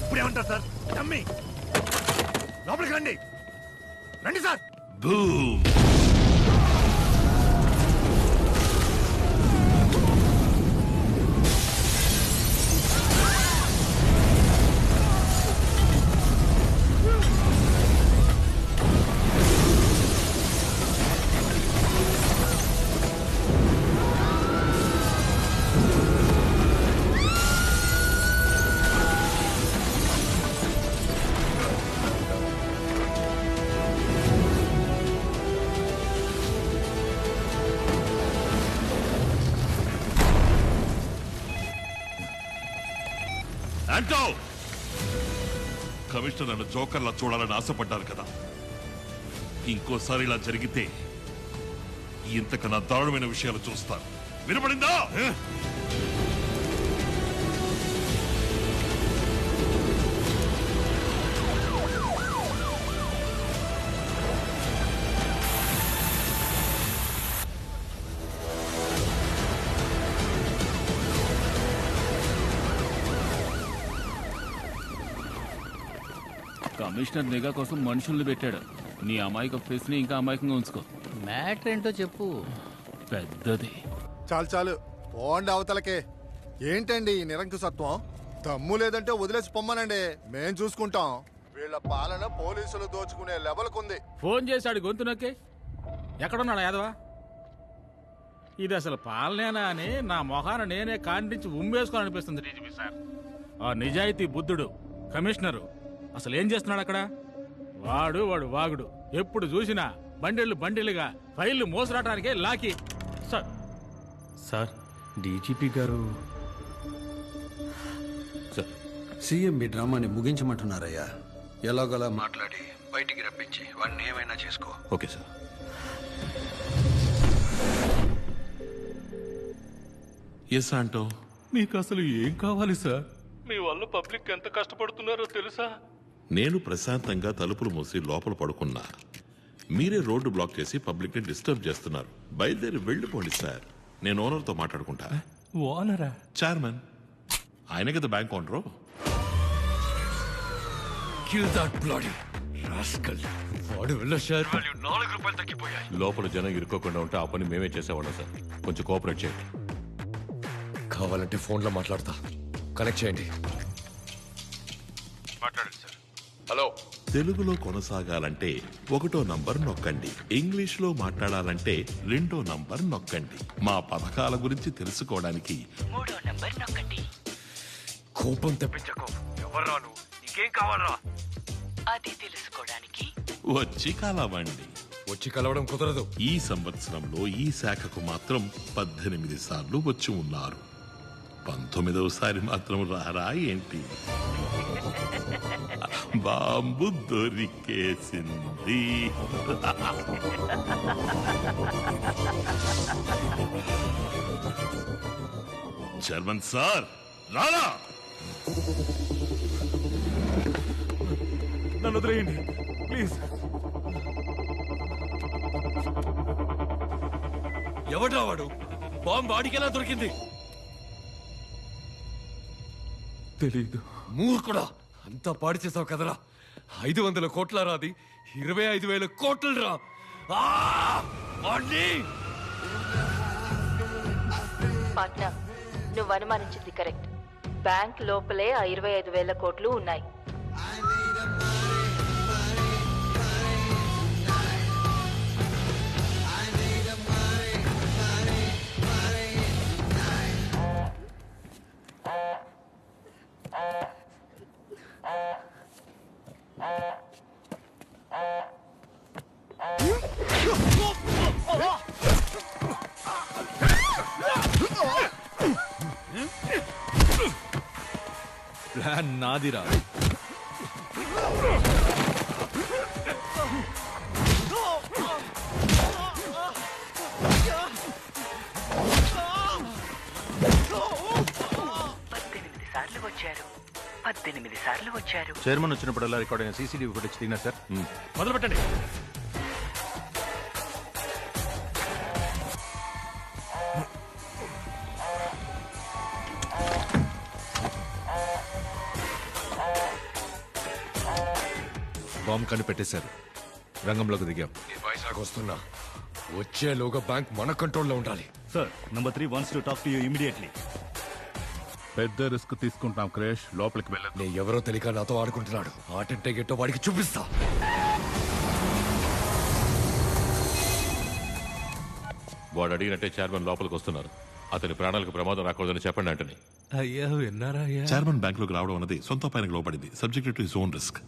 ఇప్పుడు ఏమంటారు సార్? నమ్మి లోపలికి రండి, రండి సార్. బూమ్. ఆంటో, కమిషనర్ నన్ను జోకర్లా చూడాలని ఆశపడ్డారు కదా. ఇంకోసారి ఇలా జరిగితే ఇంతకన్నా దారుణమైన విషయాలు చూస్తారు. వినపడిందా? కమిషనర్ నిఘా కోసం మనుషుల్ని పెట్టాడు. నీ అమాయక ఫేస్ ని ఇంకా అమాయకంగా ఉంచుకో. మ్యాటర్ ఏంటో చెప్పు. పెద్దది. చాలు చాలు, పోండి అవతలకే. ఏంటండి ఈ నిరంకుశత్వం? దమ్ము లేదంటే వదిలేసి పొమ్మనండి, మేం చూసుకుంటాం. వీళ్ళ పాలన పోలీసులు దోచుకునే లెవెల్కుంది. ఫోన్ చేశాడు గొంతు నొక్కి. ఎక్కడున్నాడు యాదవా? ఇది అసలు పాలనేనా అని నా మొహాన నేనే కాండించి ఉమ్మేసుకోవాలనిపిస్తుంది డీజీపీ సార్. ఆ నిజాయితీ బుద్ధుడు కమిషనరు అసలు ఏం చేస్తున్నాడు అక్కడ? వాడు వాగుడు. ఎప్పుడు చూసినా బండిలుగా ఫైళ్లు మోసరాటానికే లాకి. సార్ సార్, డీజీపీ గారు సార్, సీఎం మీ డ్రామాని ముగించమంటున్నారయ్యా. ఎలాగోలా మాట్లాడి బయటికి రప్పించి వాడిని ఏమైనా చేసుకో. Okay sir. ఎస్ ఆంటో. మీకు అసలు ఏం కావాలి సార్? మీ వల్ల పబ్లిక్ ఎంత కష్టపడుతున్నారో తెలుసా? నేను ప్రశాంతంగా తలుపులు మూసి లోపల పడుకున్నా. మీరే రోడ్డు బ్లాక్ చేసి పబ్లిక్ ని డిస్టర్బ్ చేస్తున్నారు. బయలుదేరి వెళ్ళిపోండి సార్. నేను ఓనర్తో మాట్లాడుకుంటా. ఓనరా? చైర్మన్. ఆయన కదా బ్యాంక్ ఓనరు. లోపల జనం ఇరుక్కోకుండా ఉంటే ఆ పని మేమే చేసేవాళ్ళం సార్. కొంచెం కోఆపరేట్ చేయండి. కావాలంటే ఫోన్లో మాట్లాడతా, కనెక్ట్ చేయండి. మాట్లాడండి సార్. హలో. తెలుగులో కొనసాగాలంటే 1వ నంబర్ నొక్కండి. ఇంగ్లీష్ లో మాట్లాడాలంటే 2వ నంబర్ నొక్కండి. మా పథకాల గురించి తెలుసుకోవడానికి 3వ నంబర్ నొక్కండి. కోపం తెప్పించకు. ఎవర్రా నువ్వు? నీకేం కావాలరా? అది తెలుసుకోవడానికి వచ్చి కలవండి. వచ్చి కలవడం కుదరదు. ఈ సంవత్సరంలో ఈ శాఖకు మాత్రం 18 సార్లు వచ్చి ఉన్నారు. 19వ సారి మాత్రం రారా ఏంటి? బాంబు దొరికేసింది. చైర్మన్ సార్ రారా? నన్ను వదిలేయండి ప్లీజ్. ఎవడ్రా వాడు? బాంబు వాడికెలా దొరికింది? తెలీదు. మూర్ఖుడా, అంతా పాడు చేసావు కదరా. 500 కోట్ల రాది, 25,000 కోట్లు రా. పాట్నా, నువ్వు అనుమానించింది కరెక్ట్. బ్యాంక్ లోపలే ఆ 25,000 కోట్లు ఉన్నాయి. ప్లాన్ నాదిరా. సార్లు వచ్చారు. చైర్మన్ వచ్చినప్పుడల్లా రికార్డ్ అయిన సీసీటీవీ ఫుటేజ్ తిన్నా సార్. మొదలు పెట్టండి. బాంబు కనిపెట్టేశారు. రంగంలోకి దిగాం. వైజాగ్ వస్తున్నా. వచ్చేలోగా బ్యాంక్ మన కంట్రోల్లో ఉండాలి. Sir, number 3 wants to talk to you immediately. పెద్ద రిస్క్ తీసుకుంటాం క్రేష్, లోపలికి వెళ్ళదు. నేను ఎవరో తెలియక నాతో ఆడుకుంటున్నాడు. ఆటంటే గెట్టో వాడికి చూపిస్తా. వాడు అడిగినట్టే చైర్మన్ లోపలికి వస్తున్నారు. అతని ప్రాణాలకు ప్రమాదం రాకూడదని చెప్పండి అంటని. అయ్యా విన్నారా అయ్యా? చైర్మన్ బ్యాంకులోకి రావడం అన్నది సొంత పైనకు లోపడింది, subject to his own risk.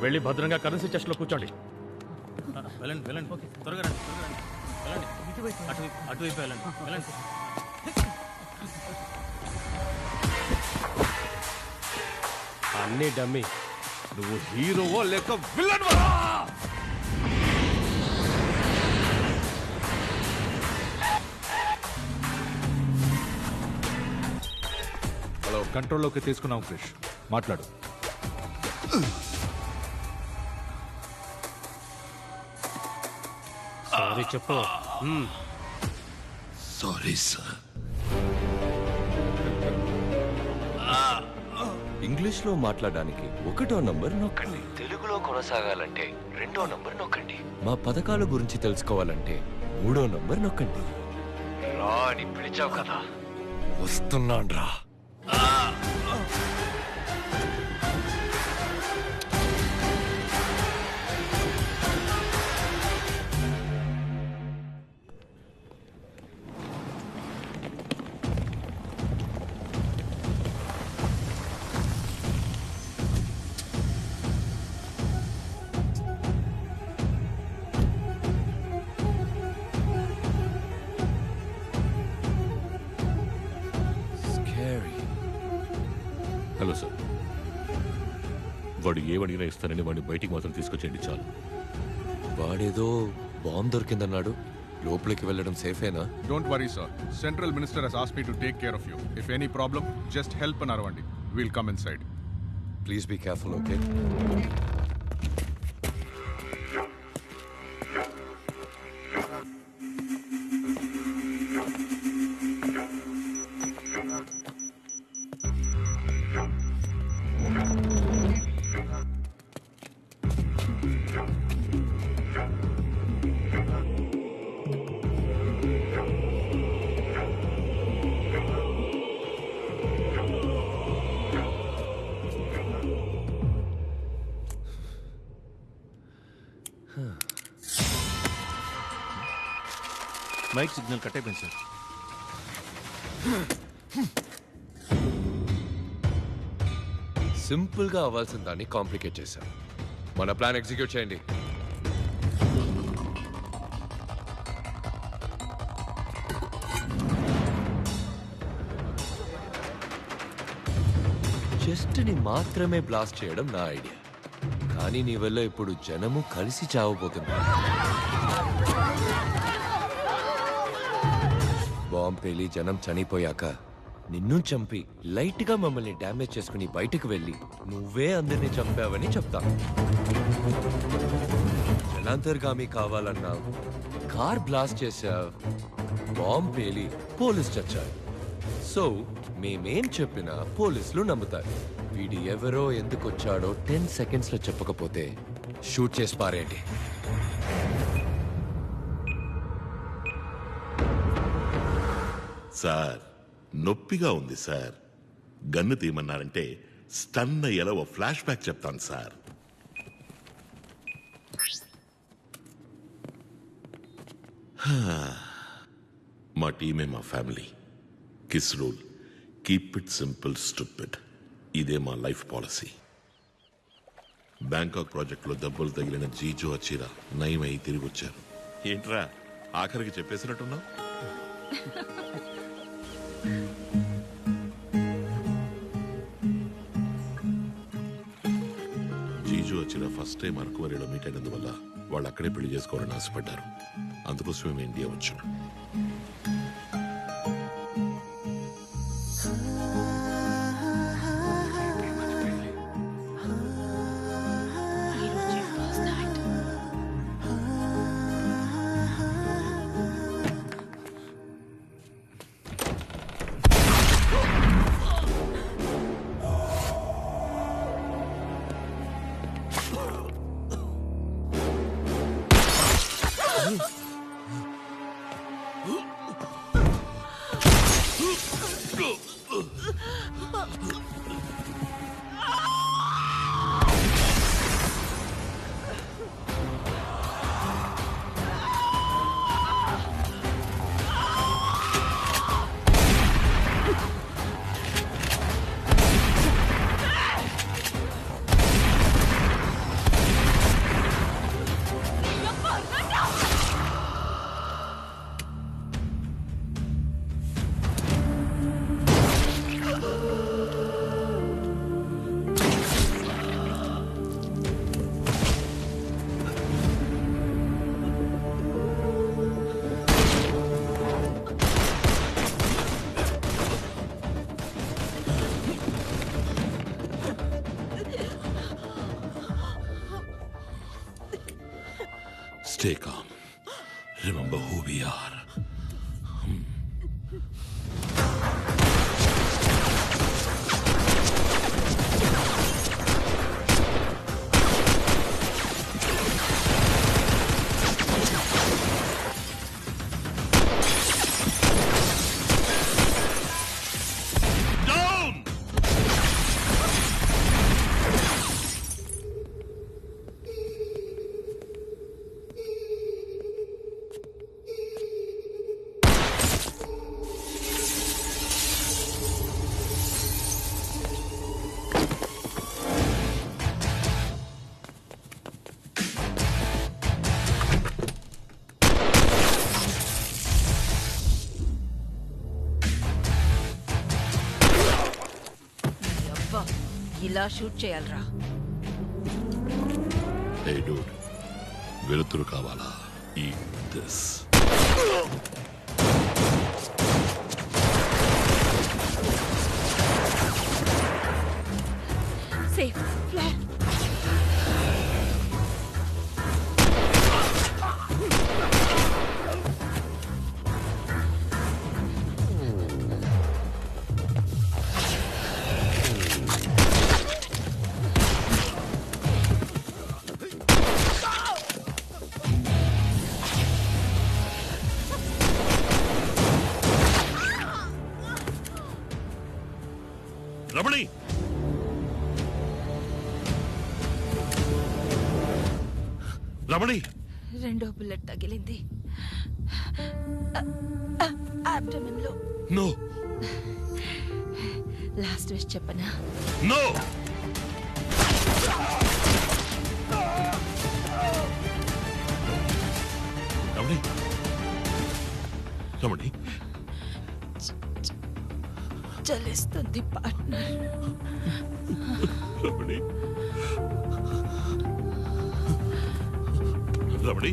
వెళ్ళి భద్రంగా కరెన్సీ చెస్ట్ లో కూర్చోండి. వెళ్ళండి వెళ్ళండి, త్వరగా రండి, వెళ్ళండి. అటువైపు వెళ్ళండి, వెళ్ళండి. అన్నీ డమ్మీ. నువ్వు హీరోవో లేక విలన్వా? హలో, కంట్రోల్లోకి తీసుకున్నాం క్రిష్. మాట్లాడు. సారీ చెప్పు. Sorry sir. ఇంగ్లీష్లో మాట్లాడడానికి 1వ నంబర్ నొక్కండి. తెలుగులో కొనసాగాలంటే 2వ నంబర్ నొక్కండి. మా పథకాల గురించి తెలుసుకోవాలంటే 3వ నంబర్ నొక్కండి. రా అని పిలిచావు కదా, వస్తున్నాన్రా. హలో సార్, వాడు ఏమడిగినా ఇస్తానని వాడిని బయటికి మాత్రం తీసుకొచ్చేయండి చాలు. వాడేదో బాంబు దొరికిందన్నాడు. లోపలికి వెళ్ళడం సేఫేనా? Don't worry, sir. Central Minister has asked me to take care of you. If any problem, just help an Aravandi. We'll come inside. Please be careful, okay? Mic signal cut అయిపోయింది sir. Simple గా అవ్వాల్సిన దాన్ని complicate చేశాం. మన plan execute చేయండి. Chest ని మాత్రమే blast చేయడం నా ఐడియా, కానీ నీ వల్ల ఇప్పుడు జనము కలిసి చావబోతుంది. బాంబ్ పేలి జనం చనిపోయాక నిన్ను చంపి లైట్ గా మమ్మల్ని డ్యామేజ్ చేసుకుని బయటకు వెళ్ళి నువ్వే అందరినీ చంపావని చెప్తాను. జనాంతర్గామి కావాలన్నావు, కార్ బ్లాస్ట్ చేశావు, బాంబ్ పేలి పోలీస్ చచ్చారు. సో మేమేం చెప్పినా పోలీసులు నమ్ముతారు. వీడి ఎవరో ఎందుకు వచ్చాడో 10 seconds లో చెప్పకపోతే షూట్ చేసి పారేయండి. సార్, నొప్పిగా ఉంది సార్. గన్ను తీయమన్నారంటే స్టన్ అయ్యేలా ఓ ఫ్లాష్ బ్యాక్ చెప్తాను సార్. మా టీమే మా family. Kiss rule, keep it simple stupid. ఇదే మా లైఫ్ పాలసీ. బ్యాంకాక్ ప్రాజెక్టులో దెబ్బలు తగిలిన జీజో అచ్చిరా నయమై తిరిగి వచ్చారు. ఏంట్రా ఆఖరికి చెప్పేసినట్టున్నావు? జీజో అచ్చిరా ఫస్ట్ టైం అరకువరిలో మీట్ అయినందువల్ల వాళ్ళు అక్కడే పెళ్లి చేసుకోవాలని ఆశపడ్డారు. అందుకోసమే మేము ఇండియా వచ్చాం. Stay calm. Remember who we are. ఇలా షూట్ చేయాలరా? Hey dude, వెలుతురు కావాలా? Eat this. Safe flat. Ramani, Ramani, రెండో బుల్లెట్ తగిలింది అబ్డమన్ లో. నో లాస్ట్ విష్ చెప్పనా? నో. రమణి, రమణి, చలిస్తుంది పార్ట్నర్. రమణి, రమణి,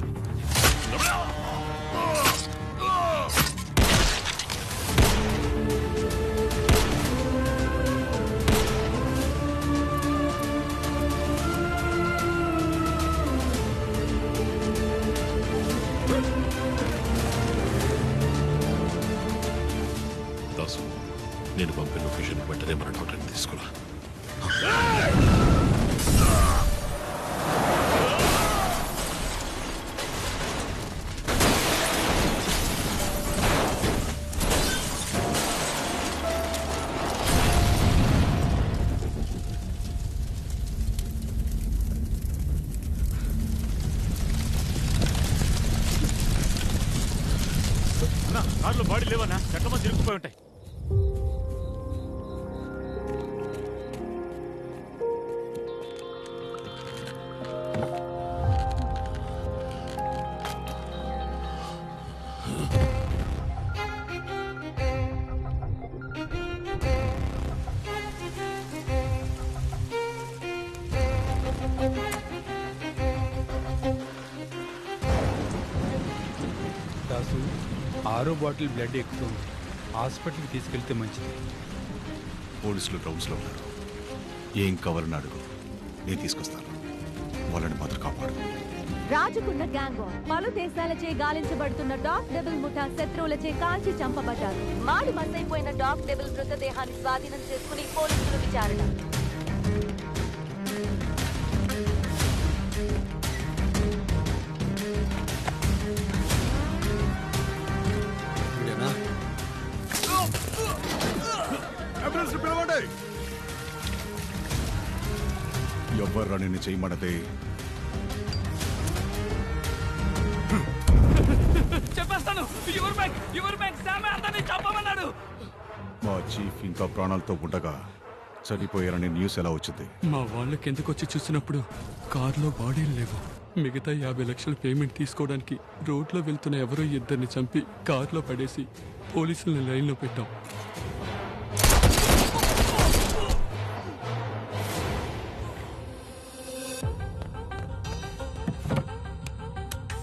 దాసు, నేను పంపిన లొకేషన్ వెంటనే మన డాక్టర్ని తీసుకురా. బాడీ లేవన్నా చట్టమా తిరుగుపోయి ఉంటాయి. దాసు 6 బాటిల్ బ్లడ్ ఎక్కుతుంది. హాస్పిటల్కి తీసుకెళ్తే మంచిది. పోలీసులు గ్రౌండ్స్లో ఉన్నారు. ఏం కావాలని అడుగు, నేను తీసుకొస్తాను. వాళ్ళని మాత్రం కాపాడు. రాజుకున్న గ్యాంగ్ వార్ పలు దేశాలచే గాలించబడుతున్న డాగ్ డెబుల్ ముఠా శత్రువులచే కాల్చి చంపబడ్డారు. మాడి మసైపోయిన డాగ్ డెబుల్ మృతదేహాన్ని స్వాధీనం చేసుకుని పోలీసులు విచారణ. వీడేనా? ఎవ్వరు నిన్ను చేయమన్నదే. చెప్పేస్తాను. యువర్ బ్యాంక్ సామే అందరినీ చంపమన్నాడు. మా చీఫ్ ఇంకా ప్రాణాలతో ఉండగా చనిపోయారని న్యూస్ ఎలా వచ్చింది? మా వాళ్ళకి ఎందుకు వచ్చి చూసినప్పుడు కారులో బాడీలు లేవు. మిగతా 50 లక్షల పేమెంట్ తీసుకోవడానికి రోడ్లో వెళ్తున్న ఎవరో 2 చంపి కారులో పడేసి పోలీసులను లైన్లో పెట్టాం.